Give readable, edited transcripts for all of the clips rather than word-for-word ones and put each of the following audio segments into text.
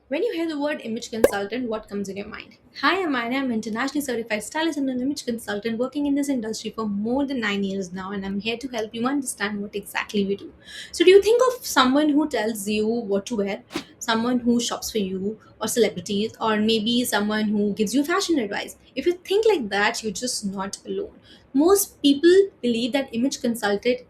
When you hear the word image consultant, what comes in your mind? Hi, I'm Aina. I'm an internationally certified stylist and an image consultant working in this industry for more than 9 years now, and I'm here to help you understand what exactly we do. So, do you think of someone who tells you what to wear, someone who shops for you, or celebrities, or maybe someone who gives you fashion advice? If you think like that, you're just not alone. Most people believe that image consultant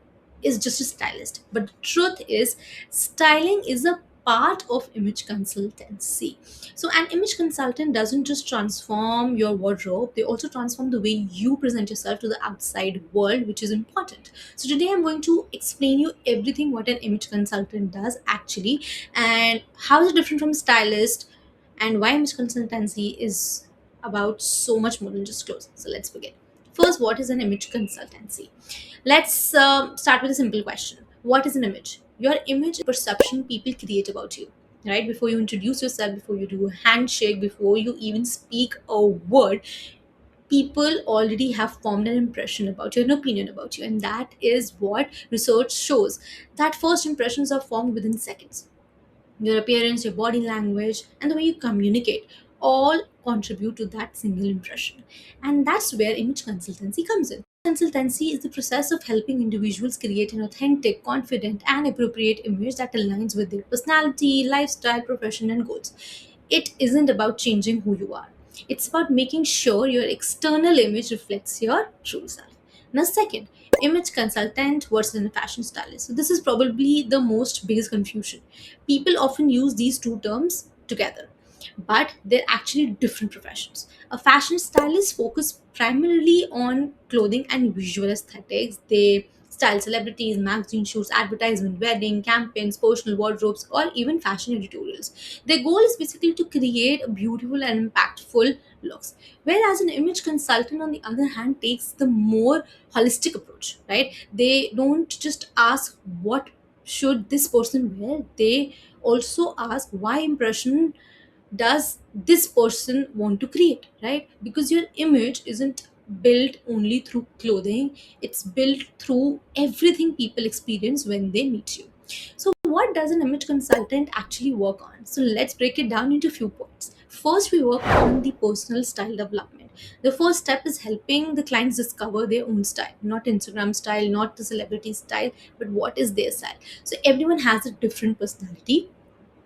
is just a stylist, but the truth is, styling is a part of image consultancy. So an image consultant doesn't just transform your wardrobe, they also transform the way you present yourself to the outside world, which is important. So today I'm going to explain you everything what an image consultant does actually, and how is it different from stylist, and why image consultancy is about so much more than just clothes. So let's begin. First, what is an image consultancy? Let's start with a simple question. What is an image? Your image is perception people create about you, right? Before you introduce yourself, before you do a handshake, before you even speak a word, people already have formed an impression about you, an opinion about you. And that is what research shows. That first impressions are formed within seconds. Your appearance, your body language, and the way you communicate all contribute to that single impression. And that's where image consultancy comes in. Consultancy is the process of helping individuals create an authentic, confident, and appropriate image that aligns with their personality, lifestyle, profession, and goals. It isn't about changing who you are, it's about making sure your external image reflects your true self. Now, second, image consultant versus a fashion stylist. So, this is probably the most biggest confusion. People often use these two terms together, but they're actually different professions. A fashion stylist focuses primarily on clothing and visual aesthetics. They style celebrities, magazine shoots, advertisement, wedding, campaigns, personal wardrobes, or even fashion editorials. Their goal is basically to create a beautiful and impactful looks. Whereas an image consultant, on the other hand, takes the more holistic approach, right? They don't just ask what should this person wear, they also ask why impression does this person want to create, right? Because your image isn't built only through clothing, it's built through everything people experience when they meet you. So what does an image consultant actually work on? So let's break it down into a few points. First, we work on the personal style development. The first step is helping the clients discover their own style, not Instagram style, not the celebrity style, but what is their style. So everyone has a different personality.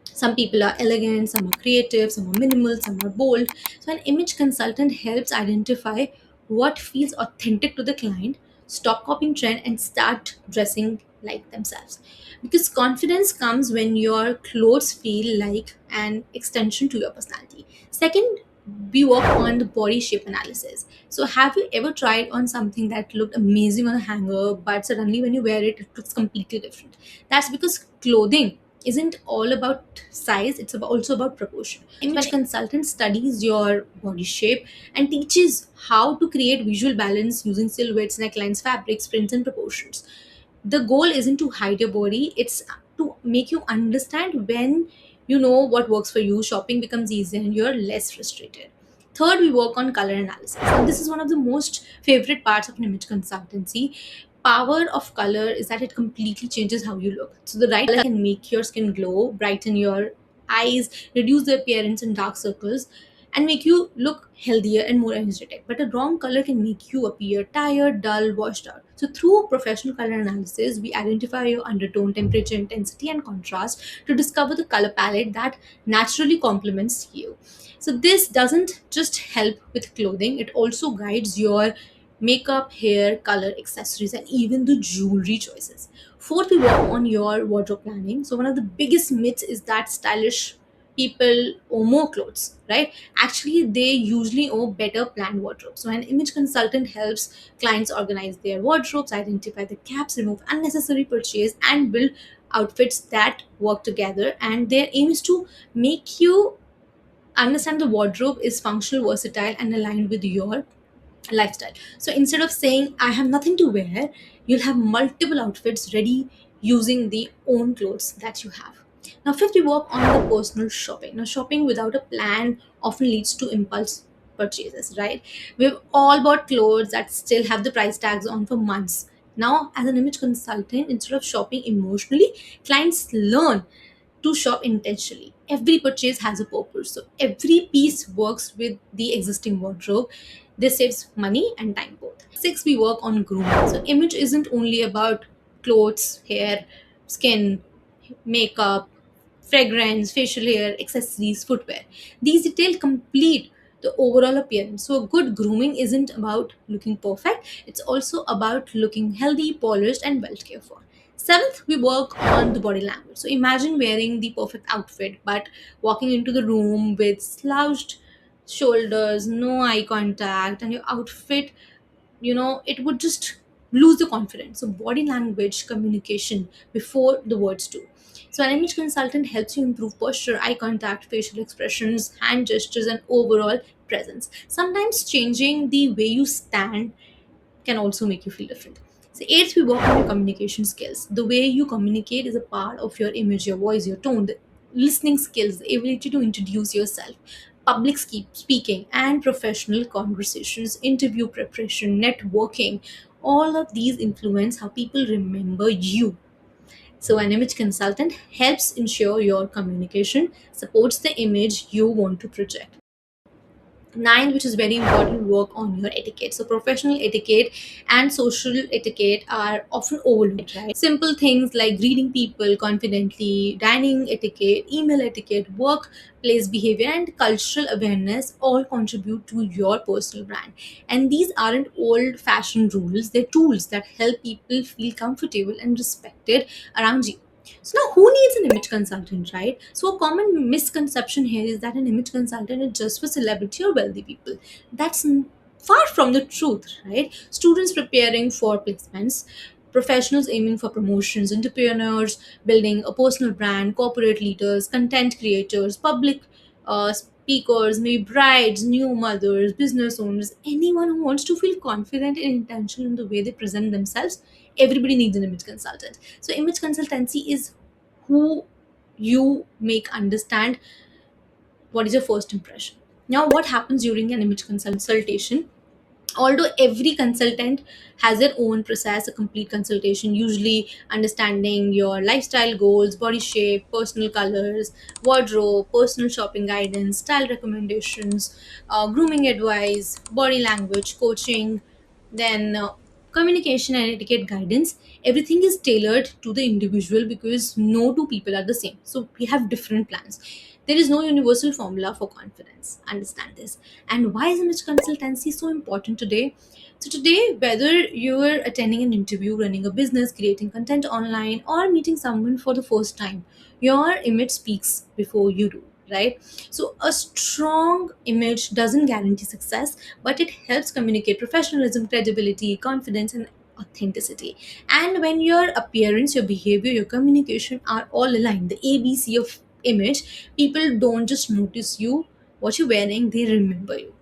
Some people are elegant, some are creative, some are minimal, some are bold. So, an image consultant helps identify what feels authentic to the client, stop copying trend, and start dressing like themselves. Because confidence comes when your clothes feel like an extension to your personality. Second, we work on the body shape analysis. So, have you ever tried on something that looked amazing on a hanger, but suddenly when you wear it, it looks completely different? That's because clothing isn't all about size, it's also about proportion. Image consultant studies your body shape and teaches how to create visual balance using silhouettes, necklines, fabrics, prints, and proportions. The goal isn't to hide your body, it's to make you understand. When you know what works for you, shopping becomes easier and you're less frustrated. Third, we work on color analysis, and this is one of the most favorite parts of an image consultancy. Power of color is that it completely changes how you look. So the right color can make your skin glow, brighten your eyes, reduce the appearance in dark circles, and make you look healthier and more energetic. But a wrong color can make you appear tired, dull, washed out. So through professional color analysis, we identify your undertone, temperature, intensity, and contrast to discover the color palette that naturally complements you. So this doesn't just help with clothing, it also guides your makeup, hair, color, accessories, and even the jewelry choices. Fourth, we work on your wardrobe planning. So one of the biggest myths is that stylish people owe more clothes, right? Actually, they usually owe better planned wardrobes. So an image consultant helps clients organize their wardrobes, identify the gaps, remove unnecessary purchase, and build outfits that work together. And their aim is to make you understand the wardrobe is functional, versatile, and aligned with your lifestyle. So instead of saying I have nothing to wear, you'll have multiple outfits ready using the own clothes that you have. Now, fifth, we work on the personal shopping. Now, shopping without a plan often leads to impulse purchases, right? We've all bought clothes that still have the price tags on for months. Now, as an image consultant, instead of shopping emotionally, clients learn to shop intentionally. Every purchase has a purpose, so every piece works with the existing wardrobe. This saves money and time both. 6, we work on grooming. So image isn't only about clothes, hair, skin, makeup, fragrance, facial hair, accessories, footwear. These details complete the overall appearance. So, good grooming isn't about looking perfect, it's also about looking healthy, polished, and well cared for. Seventh, we work on the body language. So, imagine wearing the perfect outfit but walking into the room with slouched shoulders, no eye contact, and your outfit, it would just lose the confidence. So body language communication before the words do. So an image consultant helps you improve posture, eye contact, facial expressions, hand gestures, and overall presence. Sometimes changing the way you stand can also make you feel different. So eighth, we work on your communication skills. The way you communicate is a part of your image, your voice, your tone, the listening skills, the ability to introduce yourself, public speaking, and professional conversations, interview preparation, networking. All of these influence how people remember you. So an image consultant helps ensure your communication supports the image you want to project. 9, which is very important, work on your etiquette. So professional etiquette and social etiquette are often overlooked, right? Simple things like greeting people confidently, dining etiquette, email etiquette, workplace behavior, and cultural awareness all contribute to your personal brand. And these aren't old fashioned rules, they're tools that help people feel comfortable and respected around you. So now, who needs an image consultant, right? So a common misconception here is that an image consultant is just for celebrity or wealthy people. That's far from the truth, right? Students preparing for placements, professionals aiming for promotions, entrepreneurs building a personal brand, corporate leaders, content creators, public speakers, maybe brides, new mothers, business owners, anyone who wants to feel confident and intentional in the way they present themselves. Everybody needs an image consultant. So image consultancy is who you make understand what is your first impression. Now, what happens during an image consultation? Although every consultant has their own process, a complete consultation, usually understanding your lifestyle goals, body shape, personal colors, wardrobe, personal shopping guidance, style recommendations, grooming advice, body language coaching, then communication and etiquette guidance. Everything is tailored to the individual because no two people are the same, so we have different plans. There is no universal formula for confidence, understand this. And why is image consultancy so important today? So today, whether you're attending an interview, running a business, creating content online, or meeting someone for the first time, your image speaks before you do, right? So a strong image doesn't guarantee success, but it helps communicate professionalism, credibility, confidence, and authenticity. And when your appearance, your behavior, your communication are all aligned, the ABC of image, people don't just notice you, what you're wearing, they remember you.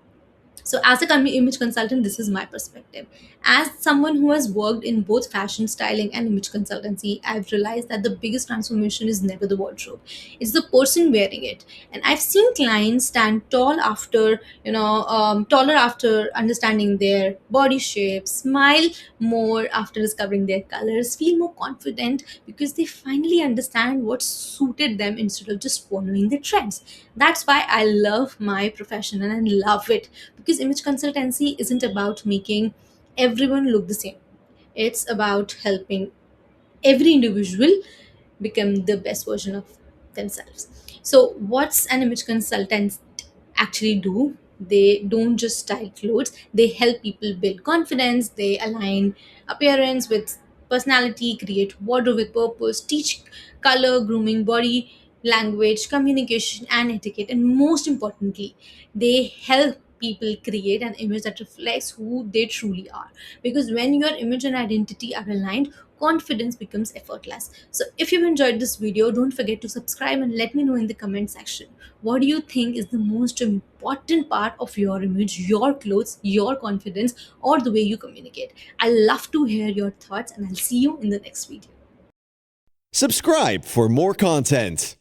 So as a image consultant, this is my perspective. As someone who has worked in both fashion styling and image consultancy, I've realized that the biggest transformation is never the wardrobe, it's the person wearing it. And I've seen clients stand tall after, taller after understanding their body shape, smile more after discovering their colors, feel more confident because they finally understand what suited them instead of just following the trends. That's why I love my profession and I love it, because image consultancy isn't about making everyone look the same. It's about helping every individual become the best version of themselves. So what's an image consultant actually do? They don't just style clothes, they help people build confidence, they align appearance with personality, create wardrobe with purpose, teach color, grooming, body language, communication, and etiquette. And most importantly, they help people create an image that reflects who they truly are. Because when your image and identity are aligned, confidence becomes effortless. So if you've enjoyed this video, don't forget to subscribe and let me know in the comment section, what do you think is the most important part of your image, your clothes, your confidence, or the way you communicate? I love to hear your thoughts, and I'll see you in the next video. Subscribe for more content.